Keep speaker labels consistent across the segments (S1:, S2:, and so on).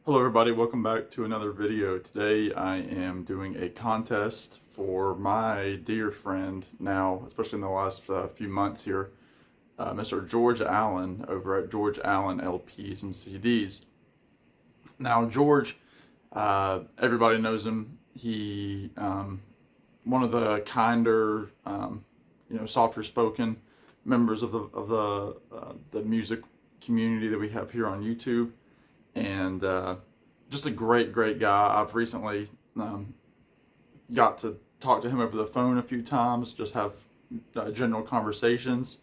S1: Hello everybody, welcome back to another video. Today I am doing a contest for my dear friend now, especially in the last few months here, Mr. George Allen over at George Allen LPs and CDs. Now George, everybody knows him. He one of the kinder, softer spoken members of the music community that we have here on YouTube, and just a great guy. I've recently got to talk to him over the phone a few times, just have general conversations.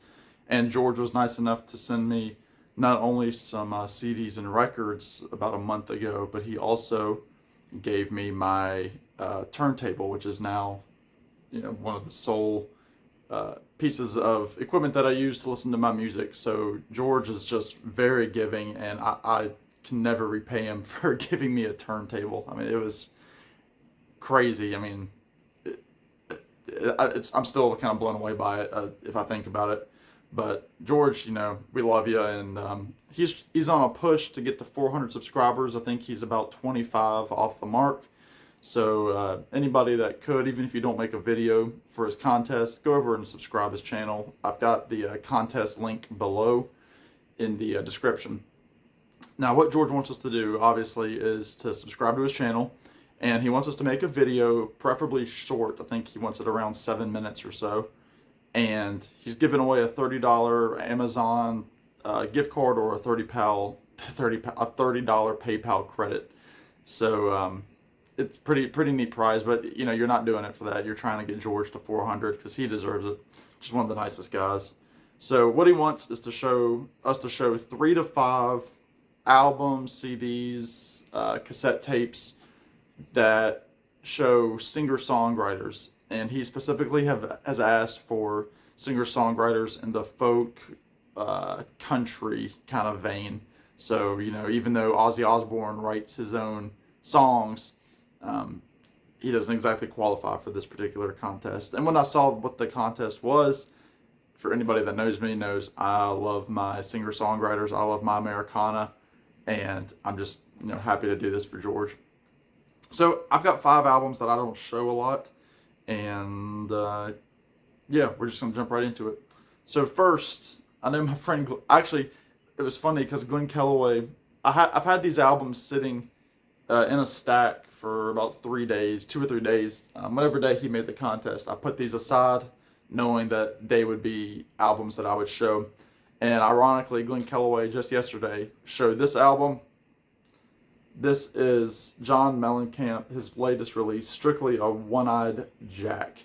S1: And George was nice enough to send me not only some CDs and records about a month ago, but he also gave me my turntable, which is now, one of the sole pieces of equipment that I use to listen to my music. So George is just very giving, and I can never repay him for giving me a turntable. I mean, it was crazy. I mean, I'm still kind of blown away by it if I think about it. But George, we love you, and he's on a push to get to 400 subscribers. I think he's about 25 off the mark. So anybody that could, even if you don't make a video for his contest, go over and subscribe his channel. I've got the contest link below in the description. Now, what George wants us to do, obviously, is to subscribe to his channel, and he wants us to make a video, preferably short. I think he wants it around 7 minutes or so. And he's giving away a $30 Amazon gift card or a $30 PayPal credit. So it's pretty neat prize, but you're not doing it for that. You're trying to get George to 400 because he deserves it. Just one of the nicest guys. So what he wants is to show 3 to 5 albums, CDs, cassette tapes that show singer-songwriters, and he specifically has asked for singer-songwriters in the folk, country kind of vein. So even though Ozzy Osbourne writes his own songs, he doesn't exactly qualify for this particular contest. And when I saw what the contest was, for anybody that knows me knows I love my singer-songwriters, I love my Americana, and I'm just happy to do this for George. So I've got 5 albums that I don't show a lot, and yeah, we're just gonna jump right into it. So first, I know my friend. Actually, it was funny because Glenn Kellaway. I've had these albums sitting in a stack for about 3 days, 2 or 3 days. Whatever day he made the contest, I put these aside, knowing that they would be albums that I would show. And ironically, Glenn Kellaway just yesterday showed this album. This is John Mellencamp, his latest release, Strictly a One-Eyed Jack.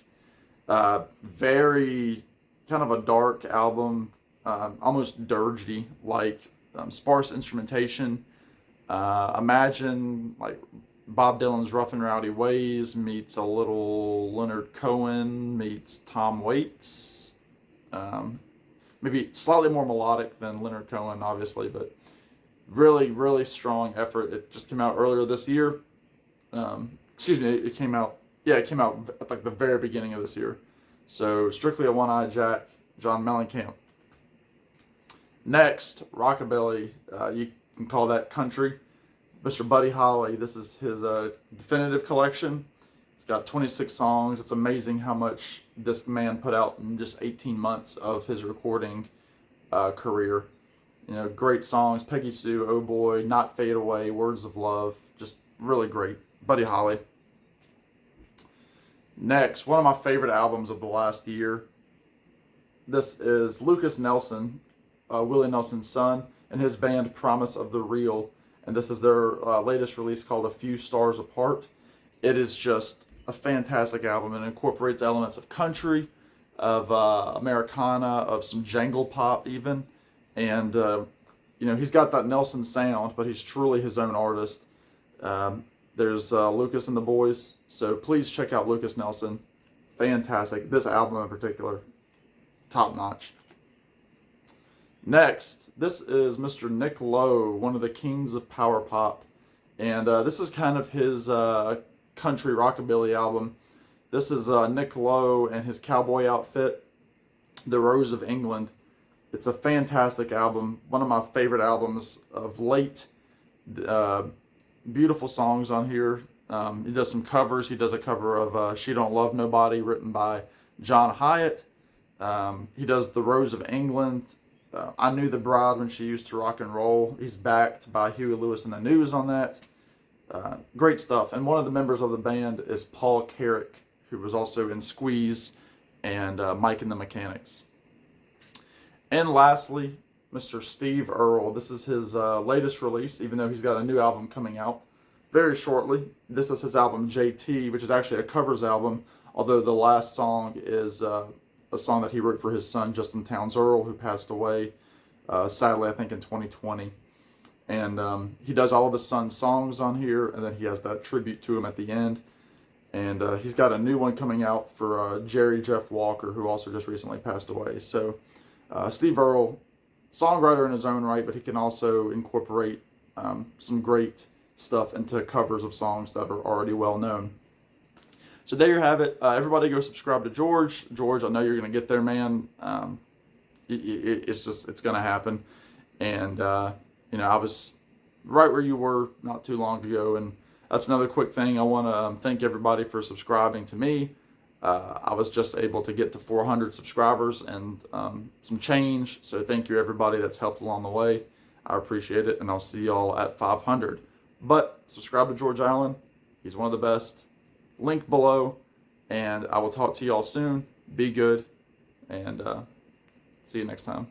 S1: Very kind of a dark album, almost dirgy, like sparse instrumentation. Imagine like Bob Dylan's Rough and Rowdy Ways meets a little Leonard Cohen meets Tom Waits. Maybe slightly more melodic than Leonard Cohen, obviously, but really strong effort. It just came out earlier this year. It came out at like the very beginning of this year. So Strictly a One-Eyed Jack, John Mellencamp. Next, rockabilly. You can call that country. Mr. Buddy Holly. This is his definitive collection. It's got 26 songs. It's amazing how much this man put out in just 18 months of his recording career. Great songs. Peggy Sue, Oh Boy, Not Fade Away, Words of Love. Just really great. Buddy Holly. Next, one of my favorite albums of the last year. This is Lucas Nelson, Willie Nelson's son, and his band Promise of the Real. And this is their latest release called A Few Stars Apart. It is just a fantastic album. It incorporates elements of country, of Americana, of some jangle pop even. And, he's got that Nelson sound, but he's truly his own artist. There's Lucas and the Boys, so please check out Lucas Nelson. Fantastic. This album in particular, top notch. Next, this is Mr. Nick Lowe, one of the kings of power pop. And this is kind of his country rockabilly album. This is Nick Lowe and his cowboy outfit, The Rose of England. It's a fantastic album, one of my favorite albums of late. beautiful songs on here. He does some covers. He does a cover of She Don't Love Nobody, written by John Hyatt. He does The Rose of England. I Knew the Bride When She Used to Rock and Roll. He's backed by Huey Lewis and the News on that. Great stuff. And one of the members of the band is Paul Carrick, who was also in Squeeze and Mike and the Mechanics. And lastly, Mr. Steve Earle. This is his latest release, even though he's got a new album coming out very shortly. This is his album JT, which is actually a covers album, although the last song is a song that he wrote for his son, Justin Townes Earle, who passed away, sadly, I think in 2020. And he does all of his son's songs on here, and then he has that tribute to him at the end. And he's got a new one coming out for Jerry Jeff Walker, who also just recently passed away. So Steve Earle, songwriter in his own right, but he can also incorporate some great stuff into covers of songs that are already well known. So there you have it. Everybody go subscribe to George. George, I know you're going to get there, man. It's going to happen. And, I was right where you were not too long ago. And that's another quick thing. I want to thank everybody for subscribing to me. I was just able to get to 400 subscribers and some change. So thank you, everybody that's helped along the way. I appreciate it. And I'll see y'all at 500. But subscribe to George Allen. He's one of the best. Link below. And I will talk to y'all soon. Be good. And see you next time.